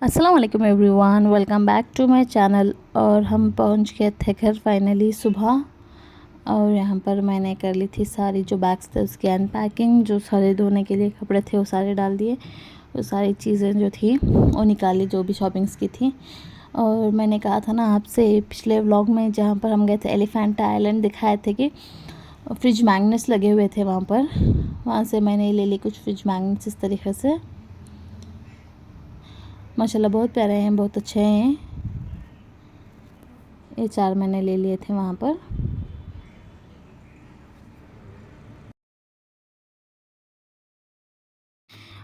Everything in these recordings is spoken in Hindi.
अस्सलाम वालेकुम everyone, welcome back to my channel. और हम पहुंच गए थे घर फाइनली सुबह। और यहाँ पर मैंने कर ली थी सारी जो बैग्स थे उसकी अनपैकिंग। जो सारे धोने के लिए कपड़े थे वो सारे डाल दिए। वो सारी चीज़ें जो थी वो निकाली जो भी शॉपिंग्स की थी। और मैंने कहा था ना आपसे पिछले व्लॉग में जहाँ पर हम गए थे एलिफेंट आइलैंड, दिखाए थे कि फ्रिज मैग्नेट्स लगे हुए थे वहाँ पर। वहाँ से मैंने ले ली कुछ फ्रिज मैग्नेट्स इस तरीके से। माशाल्लाह बहुत प्यारे हैं, बहुत अच्छे हैं। ये 4 मैंने ले लिए थे वहाँ पर।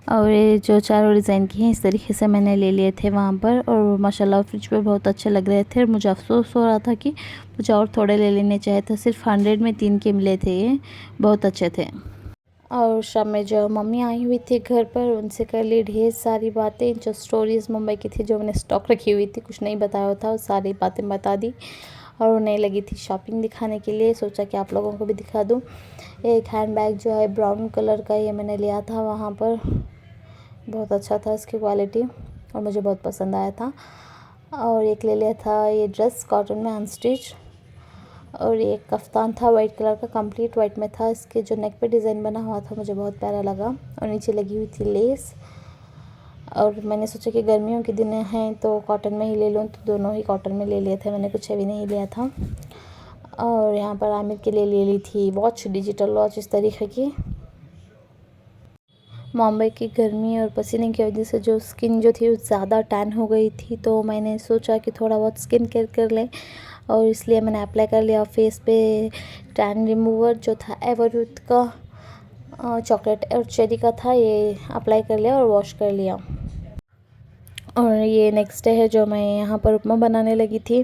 और ये जो चारों डिज़ाइन की हैं इस तरीके से मैंने ले लिए थे वहाँ पर। और माशाल्लाह फ्रिज पे बहुत अच्छे लग रहे थे। मुझे अफसोस हो रहा था कि मुझे और थोड़े ले लेने चाहिए थे। सिर्फ 100 में 3 के मिले थे, ये बहुत अच्छे थे। और शाम में जो मम्मी आई हुई थी घर पर, उनसे कर ली ढेर सारी बातें। जो स्टोरीज़ मुंबई की थी जो मैंने स्टॉक रखी हुई थी, कुछ नहीं बताया था, वो सारी बातें बता दी। और उन्हें लगी थी शॉपिंग दिखाने के लिए, सोचा कि आप लोगों को भी दिखा दूँ। एक हैंड बैग जो है ब्राउन कलर का, ये मैंने लिया था वहाँ पर। बहुत अच्छा था इसकी क्वालिटी और मुझे बहुत पसंद आया था। और एक ले लिया था ये ड्रेस कॉटन में अनस्टिच। और ये कफ्तान था वाइट कलर का, कंप्लीट वाइट में था। इसके जो नेक पे डिज़ाइन बना हुआ था मुझे बहुत प्यारा लगा। और नीचे लगी हुई थी लेस। और मैंने सोचा कि गर्मियों के दिन हैं तो कॉटन में ही ले लूँ, तो दोनों ही कॉटन में ले लिए थे मैंने, कुछ हैवी नहीं लिया था। और यहाँ पर आमिर के लिए ले ली थी वॉच, डिजिटल वॉच इस तरीके की। मुंबई की गर्मी और पसीने की वजह से जो स्किन जो थी वो ज़्यादा टैन हो गई थी, तो मैंने सोचा कि थोड़ा बहुत स्किन केयर कर लें। और इसलिए मैंने अप्लाई कर लिया फेस पे टैन रिमूवर जो था एवरयूथ का, चॉकलेट और चेरी का था। ये अप्लाई कर लिया और वॉश कर लिया। और ये नेक्स्ट डे है जो मैं यहाँ पर उपमा बनाने लगी थी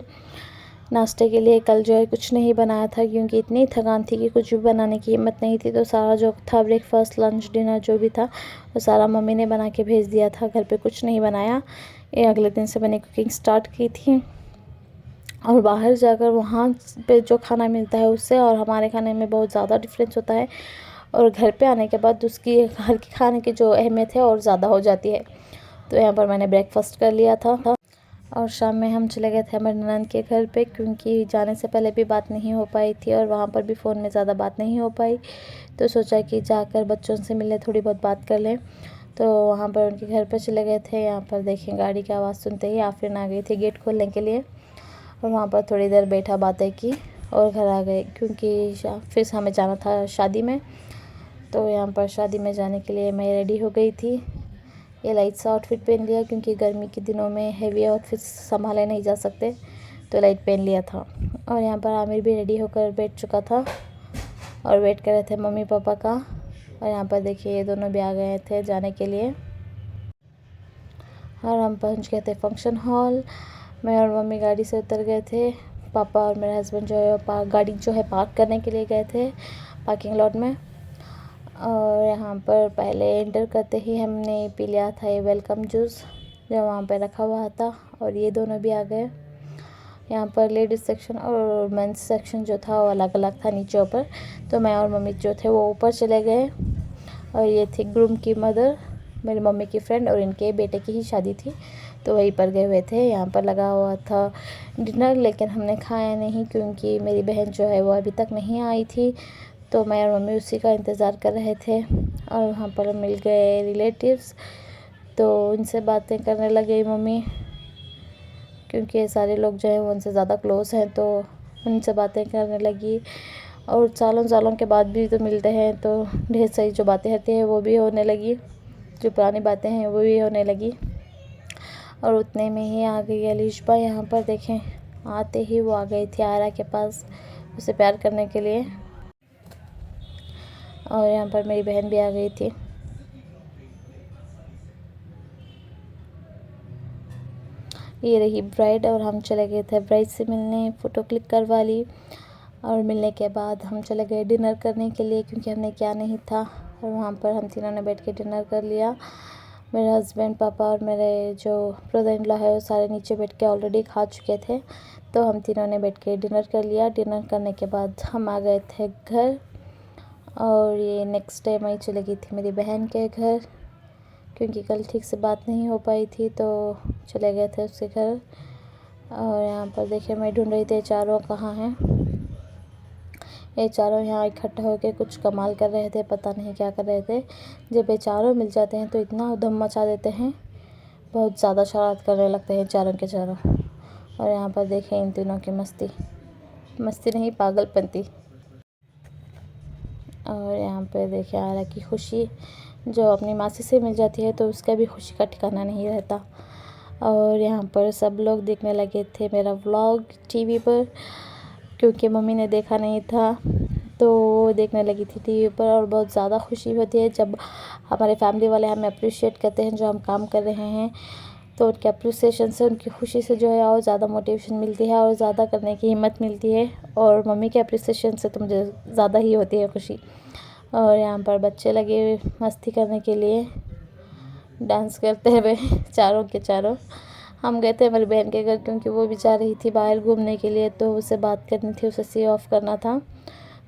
नाश्ते के लिए। कल जो है कुछ नहीं बनाया था क्योंकि इतनी थकान थी कि कुछ भी बनाने की हिम्मत नहीं थी। तो सारा जो था ब्रेकफास्ट, लंच, डिनर जो भी था वो सारा मम्मी ने बना के भेज दिया था। घर पे कुछ नहीं बनाया। ये अगले दिन से मैंने कुकिंग स्टार्ट की थी। और बाहर जाकर वहाँ पे जो खाना मिलता है उससे और हमारे खाने में बहुत ज़्यादा डिफरेंस होता है। और घर पे आने के बाद उसकी घर के खाने की जो अहमियत है और ज़्यादा हो जाती है। तो यहाँ पर मैंने ब्रेकफास्ट कर लिया था। और शाम में हम चले गए थे हमारे ननद के घर पे, क्योंकि जाने से पहले भी बात नहीं हो पाई थी और वहाँ पर भी फ़ोन में ज़्यादा बात नहीं हो पाई। तो सोचा कि जाकर बच्चों से मिले, थोड़ी बहुत बात कर लें। तो वहाँ पर उनके घर पर चले गए थे। यहाँ पर देखें गाड़ी की आवाज़ सुनते ही आफरीन आ गई थी गेट खोलने के लिए। और वहाँ पर थोड़ी देर बैठा, बातें की और घर आ गए, क्योंकि फिर हमें जाना था शादी में। तो यहाँ पर शादी में जाने के लिए मैं रेडी हो गई थी। ये लाइट सा आउटफिट पहन लिया क्योंकि गर्मी के दिनों में हेवी आउटफिट संभाले नहीं जा सकते, तो लाइट पहन लिया था। और यहाँ पर आमिर भी रेडी होकर बैठ चुका था और वेट कर रहे थे मम्मी पापा का। और यहाँ पर देखिए ये दोनों भी आ गए थे जाने के लिए। और हम पहुँच गए थे फंक्शन हॉल। मैं और मम्मी गाड़ी से उतर गए थे। पापा और मेरे हस्बैंड जो है गाड़ी जो है पार्क करने के लिए गए थे पार्किंग लॉट में। और यहाँ पर पहले एंटर करते ही हमने पी लिया था ये वेलकम जूस जो वहाँ पे रखा हुआ था। और ये दोनों भी आ गए। यहाँ पर लेडीज़ सेक्शन और मेंस सेक्शन जो था वो अलग अलग था नीचे ऊपर। तो मैं और मम्मी जो थे वो ऊपर चले गए। और ये थी ग्रूम की मदर, मेरी मम्मी की फ्रेंड, और इनके बेटे की ही शादी थी तो वहीं पर गए हुए थे। यहाँ पर लगा हुआ था डिनर, लेकिन हमने खाया नहीं क्योंकि मेरी बहन जो है वो अभी तक नहीं आई थी। तो मैं और मम्मी उसी का इंतज़ार कर रहे थे। और वहाँ पर मिल गए रिलेटिव्स, तो उनसे बातें करने लगे मम्मी, क्योंकि ये सारे लोग जो हैं वो उनसे ज़्यादा क्लोज़ हैं, तो उनसे बातें करने लगी। और सालों सालों के बाद भी तो मिलते हैं, तो ढेर सारी जो बातें होती हैं वो भी होने लगी, जो पुरानी बातें हैं वो भी होने लगी। और उतने में ही आ गई अलीशा। यहाँ पर देखें, आते ही वो आ गई थी आयरा के पास उसे प्यार करने के लिए। और यहाँ पर मेरी बहन भी आ गई थी। ये रही ब्राइड और हम चले गए थे ब्राइड से मिलने, फ़ोटो क्लिक करवा ली। और मिलने के बाद हम चले गए डिनर करने के लिए, क्योंकि हमने क्या नहीं था। और वहाँ पर हम तीनों ने बैठ के डिनर कर लिया। मेरे हस्बैंड, पापा और मेरे जो ब्रदर इन लॉ है वो सारे नीचे बैठ के ऑलरेडी खा चुके थे, तो हम तीनों ने बैठ के डिनर कर लिया। डिनर करने के बाद हम आ गए थे घर। और ये नेक्स्ट डे मैं चली गई थी मेरी बहन के घर, क्योंकि कल ठीक से बात नहीं हो पाई थी, तो चले गए थे उसके घर। और यहाँ पर देखिए मैं ढूंढ रही थी चारों कहाँ हैं। ये चारों यहाँ इकट्ठा होकर कुछ कमाल कर रहे थे, पता नहीं क्या कर रहे थे। जब ये चारों मिल जाते हैं तो इतना उधम मचा देते हैं, बहुत ज़्यादा शरारत करने लगते हैं चारों के चारों। और यहाँ पर देखें इन तीनों की मस्ती नहीं, पागलपंती। और यहाँ पे देखिए आयरा की खुशी, जो अपनी मासी से मिल जाती है तो उसका भी खुशी का ठिकाना नहीं रहता। और यहाँ पर सब लोग देखने लगे थे मेरा व्लॉग टीवी पर, क्योंकि मम्मी ने देखा नहीं था तो वो देखने लगी थी टीवी पर। और बहुत ज़्यादा खुशी होती है जब हमारे फैमिली वाले हमें अप्रिशिएट करते हैं जो हम काम कर रहे हैं, तो उनके अप्रिसिएशन से, उनकी खुशी से जो है और ज़्यादा मोटिवेशन मिलती है और ज़्यादा करने की हिम्मत मिलती है। और मम्मी के अप्रिसिएशन से तो मुझे ज़्यादा ही होती है खुशी। और यहाँ पर बच्चे लगे मस्ती करने के लिए, डांस करते हुए चारों के चारों। हम गए थे हमारी बहन के घर, क्योंकि वो भी जा रही थी बाहर घूमने के लिए, तो उसे बात करनी थी, उसे सी ऑफ करना था,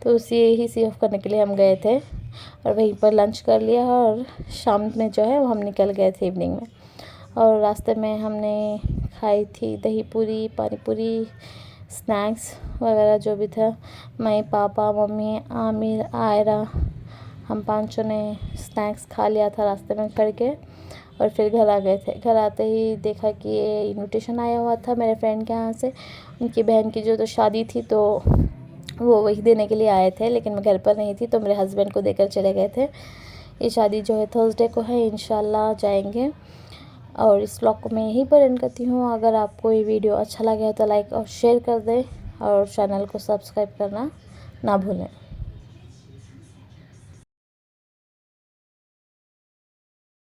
तो उसे ही सी ऑफ करने के लिए हम गए थे। और वहीं पर लंच कर लिया और शाम में जो है वो हम निकल गए थे इवनिंग में। और रास्ते में हमने खाई थी दही पूरी, पानी पूरी, स्नैक्स वगैरह जो भी था। मैं, पापा, मम्मी, आमिर, आयरा, हम पांचों ने स्नैक्स खा लिया था रास्ते में करके। और फिर घर आ गए थे। घर आते ही देखा कि ये इन्विटेशन आया हुआ था मेरे फ्रेंड के यहाँ से, उनकी बहन की जो तो शादी थी, तो वो वही देने के लिए आए थे, लेकिन मैं घर पर नहीं थी तो मेरे हस्बैंड को देकर चले गए थे। ये शादी जो है थर्सडे को है, इंशाल्लाह जाएंगे। और इस व्लॉग को मैं यहीं पर एंड करती हूँ। अगर आपको ये वीडियो अच्छा लगा तो लाइक और शेयर कर दें और चैनल को सब्सक्राइब करना ना भूलें।